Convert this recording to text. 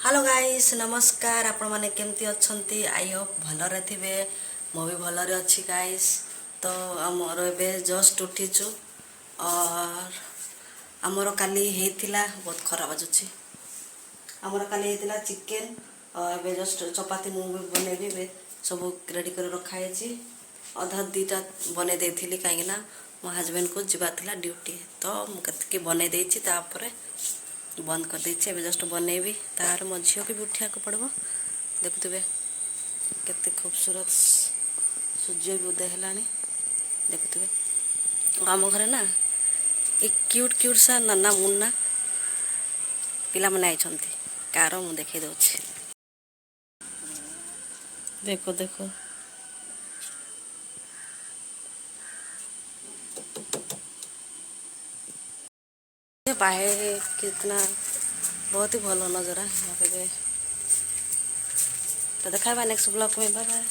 Hello guys नमस्कार आपण माने केमती अछंती आई होप भलरे थिबे मो भी भलरे अच्छी गाइस। तो आमर एबे जस्ट उठीचु और आमर काली हेतिला बहुत खराब बाजुची। आमर काली हेतिला चिकन और एबे जस्ट चपाती मु भी बनेबी बे सब रेडी कर रखा है। अधा दीटा बने देथिली काहे ना मो हस्बैंड को जिबा थिला ड्यूटी तो मु कतके बने देछि तापर बंद कर देछि। एबे जस्ट बनेबी तार मो झियो के भी उठिया को पड़बो। देखुथिबे केते खूबसूरत सूर्य भी उदय हेलानी देखुथिबे। आम घरे ना एक क्यूट क्यूट सा नन्ना मुन्ना पिला मने आइछंती कार मु देखै दउछि। देखो देखो ये बाहर कितना बहुत ही भलो नजारा यहाँ पे। तो देखा नेक्स्ट ब्लॉग में। Bye bye.